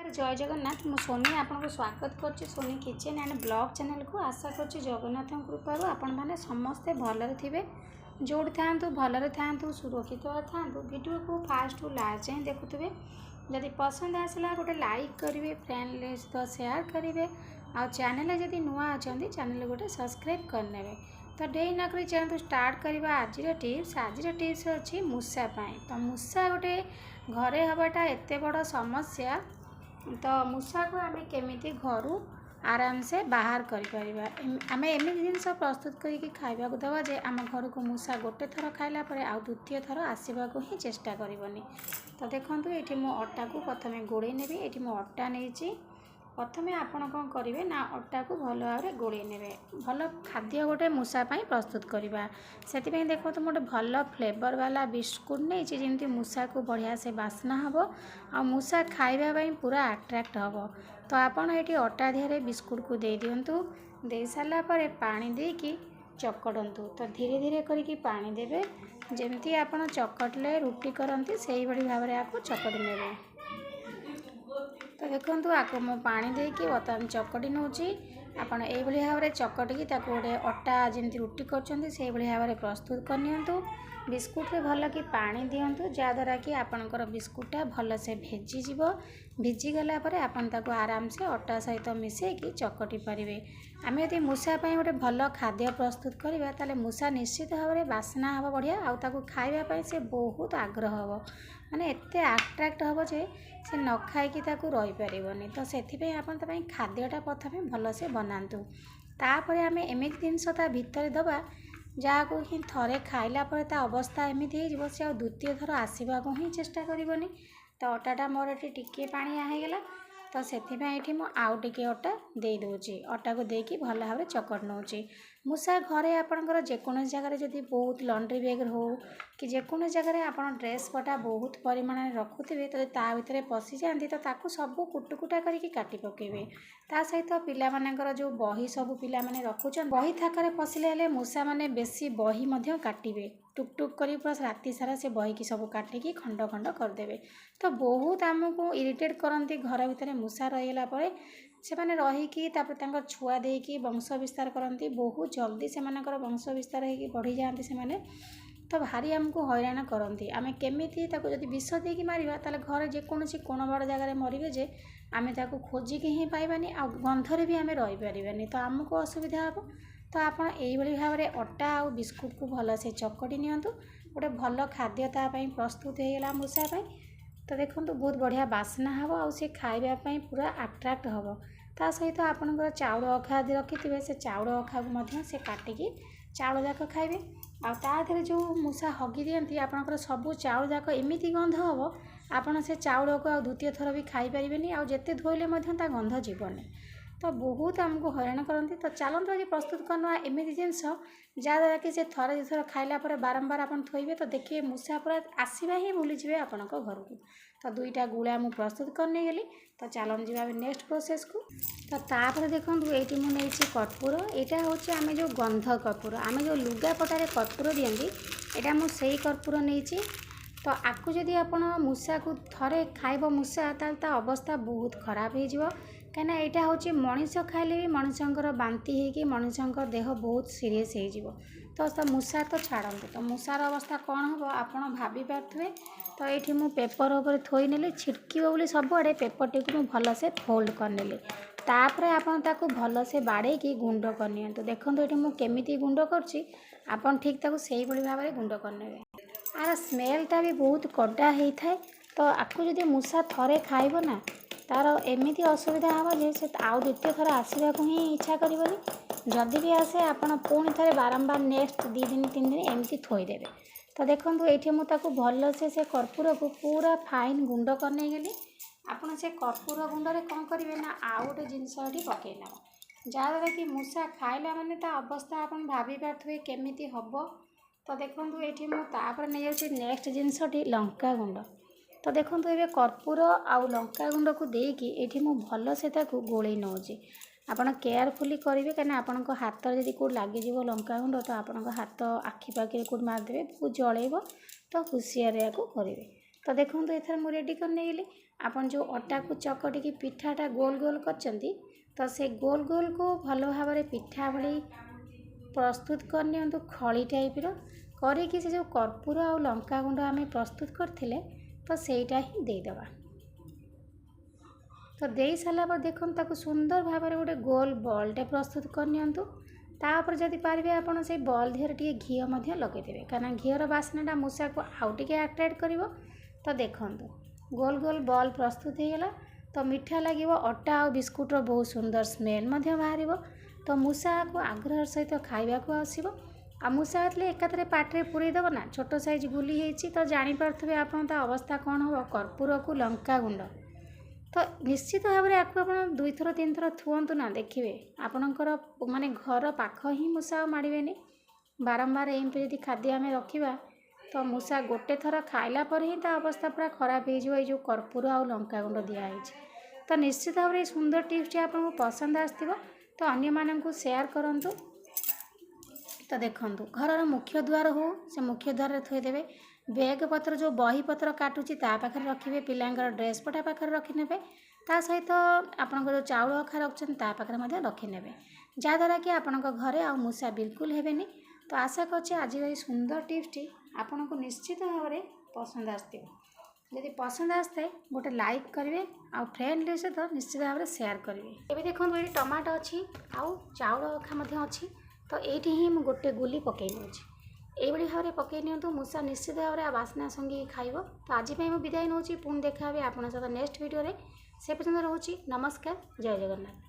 जय जगन्नाथ मु सोनी आपको स्वागत कर Soni kitchen and blog channel को आशा कर जगन्नाथ कृपार आपण मैंने समस्ते भलरे थे जोड़ी था भलरे था सुरक्षित था वीडियो को फास्ट टू लास्ट जाए देखुवे जदि पसंद आसला गोटे लाइक करेंगे फ्रेंड तो शेयर करेंगे आ चैनल जदि नुआ अच्छा चैनल गोटे सब्सक्राइब करने तो डे नक चलते स्टार्ट करवा आज टिप्स अच्छी मूषापाई तो मूषा गोटे घरे हवाटा एत बड़ समस्या तो मूषा को आम केमी घर आराम से बाहर करें एमती जिन प्रस्तुत करके खावा दवा जे आम घर को मूषा गोटे थर खाइला आउ द्वितीय थर आसवा को ही चेष्टा करनी। तो देखो ये मो अटा को प्रथम गोड़े नेबी ये मो अटा नहीं प्रथमे आपण कौन करेंगे ना अटा को भल भाव में गोड़े ने भल खाद्य गोटे मूषापाई प्रस्तुत करवा से देखो तो गोटे भल फ्लेवर वाला बिस्कुट नहीं जमी मूषा को बढ़िया से बास्ना हम आ मूषा खाइबापी पूरा अट्राक्ट हम। तो आपड़ ये अटा दिहरे बिस्कुट को दे दिंतु दे सारा पर पानी देकी चकड़तु तो धीरे धीरे करके पानी देवे जमती आपड़ चकटले रुटी करती से भाव में आपको चकड़ी ने। तो देखो आपको मो पानी देकी बर्तमान चकटी नौ आपड़ ये भाव में चकटिकी गोटे अटा जमी रुटी कर भाव में प्रस्तुत करनी बिस्कुट रे भल कि पानी दिंतु जहाँद्वारा कि आपणकर बिस्कुटा भल से भेजिज भिजिगला आपन ताको आराम से अटा सहित मिसेकी चकटी पारे। आम यदि मूषापाई गोटे भल खाद्य प्रस्तुत करवा ताले मूषा निश्चित भाव में बास्ना हम बढ़िया आउ खाइबापी से बहुत आग्रह हम माने एते अट्राक्ट हम जे से न खाई रही पारनी। तो से खाद्यटा प्रथम भल से बनातु तापर आम एमती जिनस भितर दबा जहाँ को ही थरे खाइला पर ता अवस्था एमती हो से द्वितीय थर आसवा को ही चेष्टा करनी। तो अटाटा मोर ये टिके पानी आगला तो से आउ टिके अटा दे दूची अटा को देकी भल भाव चकट नौ मूषा घरे आपणकर जेकोसी जगह जदि बहुत लंड्री बैग हो कि जेकोसी जगह आप ड्रेस पटा बहुत परिमाण रखुवे तो ता भितर पशि जाती तो ताकू सब कुटुकुटा करके काटी पकेबे ता सहित पिलामानकर जो बही सब पिला माने रखुचन बही थाकरे पशिले मूषा माने बेसी बही मध्य काटिबे टुक टुक कर पूरा राति सारा से बही की सब काटिकी खंड खंड करदेवे। तो बहुत आमको इरिटेट करती घर भितर मूषा रहीगला से मैंने रहीकि छुआ देकी वंश विस्तार करती बहुत जल्दी से वंश विस्तार हो बढ़ी जाती से तो भारी आमको हैरान करती आम केमी जब विष देकी मारिबा ताले घर जेकोसी कोण बड़ जगह मरबे जे आम खोजिकी ही पाइबानी आ गंधरे भी आम रही पारानी तो आमको असुविधा हम। तो आपड़ यही भाव में अटा आ बिस्कुट को भल से चकटी नियंतु गोटे भल खाद्य तापाई प्रस्तुत होगा मूषापाई। तो देखो बहुत बढ़िया बास्ना हम आ खाइबापी पूरा अट्राक्ट हम ता सहित आपणकर चाउल अखा रखि से चाउल अखा को से काटिकी चाउल जाक खाइबे आ जो मूषा हगी दिखती आपणकर सब चाउल जाक एमती गंध हम आपड़ से चाउल को द्वितीय थर भी खाई पारे आते धोइले ता गंध जीवनी। तो बहुत आमको हैरान करती। तो चलते आज प्रस्तुत करना एमती जिनस जहाँद्वारा कि थरे दुथर खाइला बारंबार आप थोइबे तो देखिए मूषा पूरा आसवा ही भूलीजे आपण घर को। तो दुईटा गुड़ा मुझे प्रस्तुत करने गली तो चलन जी नेक्स्ट प्रोसेस को। तो तापर देखो ये मुझे कर्पूर यहाँ हूँ आम जो गंध कर्पूर आम जो लुगापटारे कर्पूर दिखती यहाँ मुझे कर्पूर नहीं। तो आपको जदि आप मूषा को थरे खाइब मूषा ता अवस्था बहुत खराब हो कहीं यहाँ हूँ मनीष खाइले भी मनीषर बांती होगी मनीषर देह बहुत सीरीयस हो मूषा तो छाड़ते तो मूषार अवस्था कौन हम आप भाभी पारे। तो ये मुझे पेपर उपर थोई नेली छिटक बोली सबुआड़े पेपर टी को भल से फोल्ड करनेली तापर आप भल से बाड़े गुंड करनी। देखो ये मुझे गुंड कर ठीक से भाव में गुंड करने आर स्मेलटा भी बहुत कड़ा होता है। तो आपको जब मूषा थरे खाइब ना तार एमती असुविधा हम जे से आउ द्वितीय थर आसवा को ही इच्छा करनी जदि भी आसे आपड़ पुणी थे बारंबार नेक्स्ट 2 दिन 3 दिन एमती थोईदेवे। तो देखो ये मुझे भल से कर्पूर को पूरा फाइन गुंड करने गली आपड़ से कर्पूर गुंडे कौन करेंगे ना आउ गोटे जिनस पकईना जहाँद्वारा कि मूषा खाइला माने ता अवस्था आप भाभी पारे केमी हम। तो देखो ये मुझे नहीं जाऊँगी नेक्स्ट जिनसटी लंका गुंड। तो देखो ये कर्पूर आउ लंका गुंड को देकी ये भल से गोल नौची आपड़ केयरफुली करेंगे कहीं आपण हाथ जब कौट लगिज लंका गुंड तो आपण हाथ आखि पाखे कौट मारिदेवे बहुत जलैब तो हुसियार या करेंगे। तो देखो ये मुझे रेडी करने गली आपण जो अटा को चकटिकी पिठाटा गोल गोल करचंती तो से गोल गोल को भल भाव में पिठा भली प्रस्तुत करनी खली टाइप करिकी से जो कर्पूर आ लंका गुंड आम प्रस्तुत करथिले तो सेटा ही देदेबा। तो दे सारा पर देखो ताकू सुंदर भाव में गोटे गोल बॉलटे प्रस्तुत करनी तापर जदि पारे आपड़ से बॉल देहर टे घी लगेदेवे कहीं घीर बास्नाटा मूषा को आउ टे अट्रैक्ट कर। तो देखो गोल गोल बॉल प्रस्तुत हो गला। तो मीठा लगे अटा और बिस्कुटर बहुत सुंदर स्मेल बाहर। तो मूषा को आग्रह सहित खाइबा को आसो आ मूषा एकाथरे पाटे पूरेदेव ना छोट साइज गुली होती तो जापे आप अवस्था कौन हम कर्पूर को लंका गुंड। तो निश्चित भाव में आपको आप 2 थर 3 थर थुअंतु ना देखिए आपणकर माने घर पाख ही मूषा मारे बारंबार एमती यदि खाद्य आम रखा तो मूषा गोटे थर खाइला पर ही अवस्था पूरा खराब हो जो कर्पूर आ लंका गुंड दिखाई। तो निश्चित भाव में सुंदर टिप्स आपको पसंद आसो तो अन्य मानक शेयर करूँ। तो देखो घर मुख्य द्वार हो से मुख्य द्वार थोदेवे बैग पत्र जो बही पत्र काटुची पाखे रखिए पिलांकर ड्रेस पटा पाखे रखिने ता सहित आपण जो चाउल अखा रखते पाखे रखिने जहाँद्वारा कि आपण घरे आ मूषा बिल्कुल हेबेनी। तो आशा करछे आज ये सुंदर टिप्सटी आपण को निश्चित भाव में पसंद आसो। यदि पसंद आसता गोटे लाइक करेंगे आ फ्रेंड सहित निश्चित भाव में शेयर करेंगे। ये देखो ये टमाटो अच्छी आउ चाउल अखा अच्छी तो ये ही मुझे गोटे गुली पकई नौची भाव में पकई नियंतु मूषा निश्चित भाव में बास्ना संगे खाइब। तो आज विदाय नौची पुणी देखा आप सहित नेक्स्ट वीडियो से पर्यंत रोची नमस्कार जय जगन्नाथ।